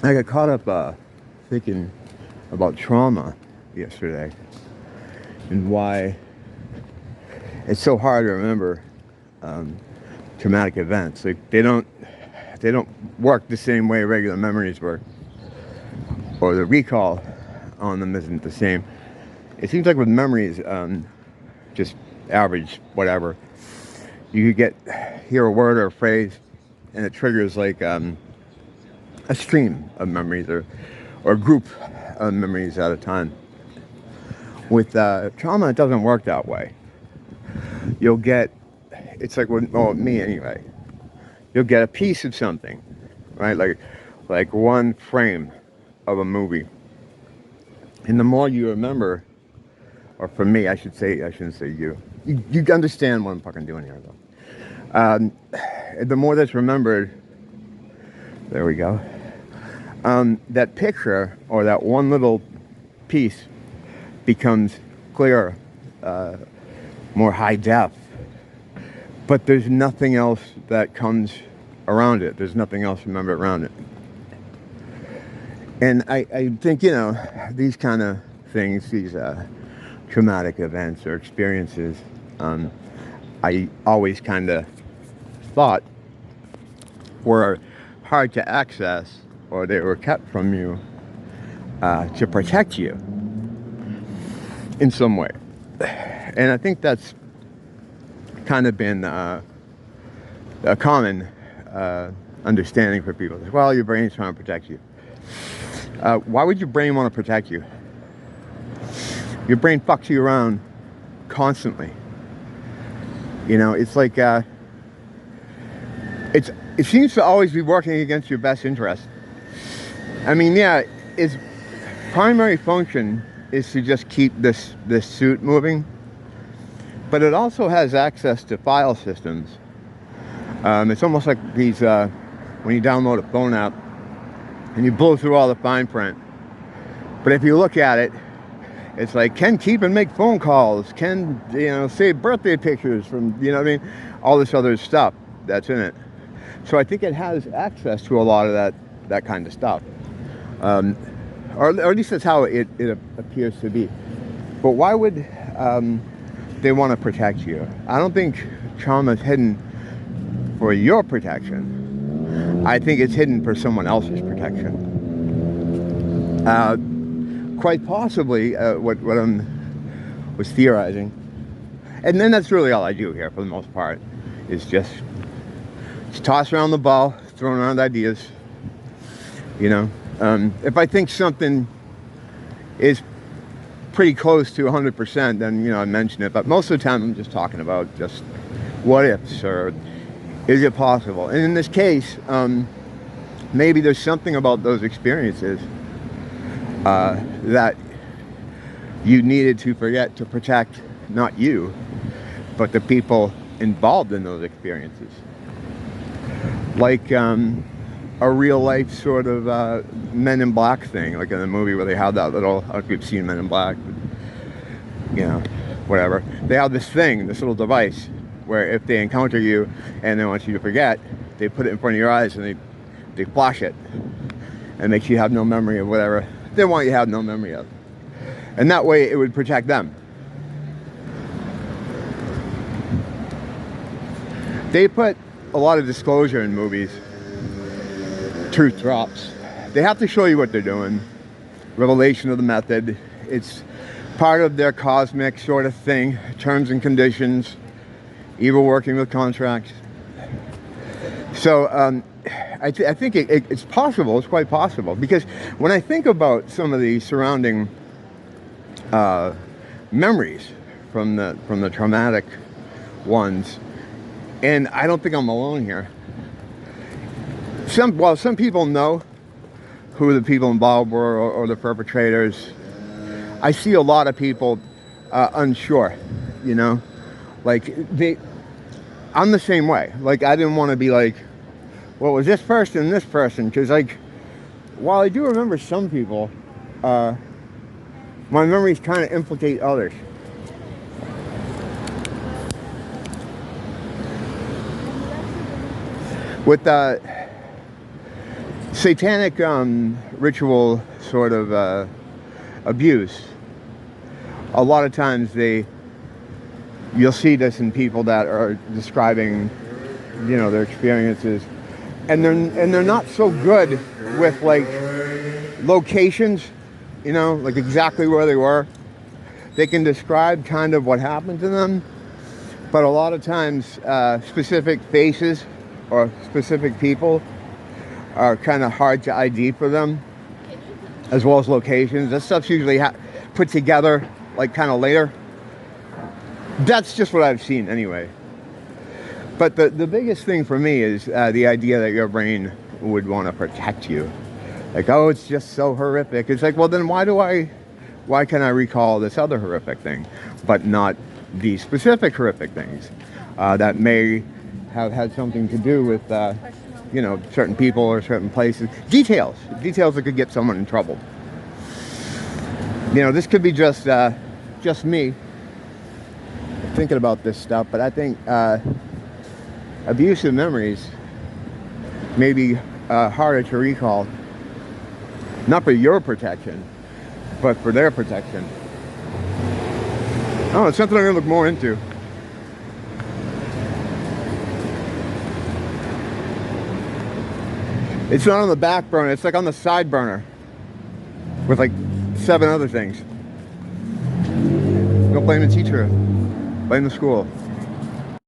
I got caught up thinking about trauma yesterday and why it's so hard to remember traumatic events. Like they don't work the same way regular memories work, or the recall on them isn't the same. It seems like with memories, just average whatever, you could hear a word or a phrase, and it triggers like a stream of memories or a group of memories at a time. With trauma, it doesn't work that way. You'll get, it's like, well, me anyway, you'll get a piece of something, right? Like one frame of a movie. And the more you remember, or for me, I shouldn't say you. You understand what I'm fucking doing here, though. The more that's remembered, there we go. That picture or that one little piece becomes clearer, more high def. But there's nothing else that comes around it. There's nothing else remembered around it. And I think, these kind of things, these traumatic events or experiences, I always kind of thought were hard to access, or they were kept from you to protect you in some way. And I think that's kind of been a common understanding for people. Well, your brain's trying to protect you. Why would your brain want to protect you? Your brain fucks you around constantly. It's like it seems to always be working against your best interest. I mean, yeah, its primary function is to just keep this suit moving, but it also has access to file systems. It's almost like these when you download a phone app and you blow through all the fine print. But if you look at it, it's like, can keep and make phone calls, can, save birthday pictures from, all this other stuff that's in it. So I think it has access to a lot of that kind of stuff. Or at least that's how it appears to be. But why would they want to protect you? I don't think trauma is hidden for your protection. I think it's hidden for someone else's protection. Quite possibly what I was theorizing, and then that's really all I do here for the most part, is just toss around the ball, throwing around ideas. If I think something is pretty close to 100%, then I mention it. But most of the time, I'm just talking about just what ifs, or is it possible? And in this case, maybe there's something about those experiences that you needed to forget to protect not you, but the people involved in those experiences. Like a real life sort of Men in Black thing, like in the movie where they have that little, I don't know if you've seen Men in Black, but, whatever. They have this thing, this little device, where if they encounter you and they want you to forget, they put it in front of your eyes and they flash it and makes you have no memory of whatever they want you to have no memory of. And that way it would protect them. They put a lot of disclosure in movies. Truth drops. They have to show you what they're doing. Revelation of the method. It's part of their cosmic sort of thing. Terms and conditions. Evil working with contracts. So I think it's possible. It's quite possible, because when I think about some of the surrounding memories from the traumatic ones, and I don't think I'm alone here. Some people know who the people involved were, or the perpetrators. I see a lot of people unsure. Like I'm the same way. Like I didn't want to be like, well, it was this person and this person, because like, while I do remember some people, my memories kind of implicate others. With satanic ritual sort of abuse. A lot of times you'll see this in people that are describing, their experiences, and they're not so good with like locations, like exactly where they were. They can describe kind of what happened to them, but a lot of times specific faces or specific people are kind of hard to ID for them, as well as locations. That stuff's usually put together like kind of later. That's just what I've seen anyway. But the biggest thing for me is the idea that your brain would want to protect you. Like, oh, it's just so horrific. It's like, well, then why can I recall this other horrific thing, but not these specific horrific things that may have had something to do with, certain people or certain places. Details that could get someone in trouble. This could be just me thinking about this stuff, but I think abusive memories may be harder to recall, not for your protection, but for their protection. Oh, it's something I'm going to look more into. It's not on the back burner, it's like on the side burner with like 7 other things. Don't blame the teacher, blame the school.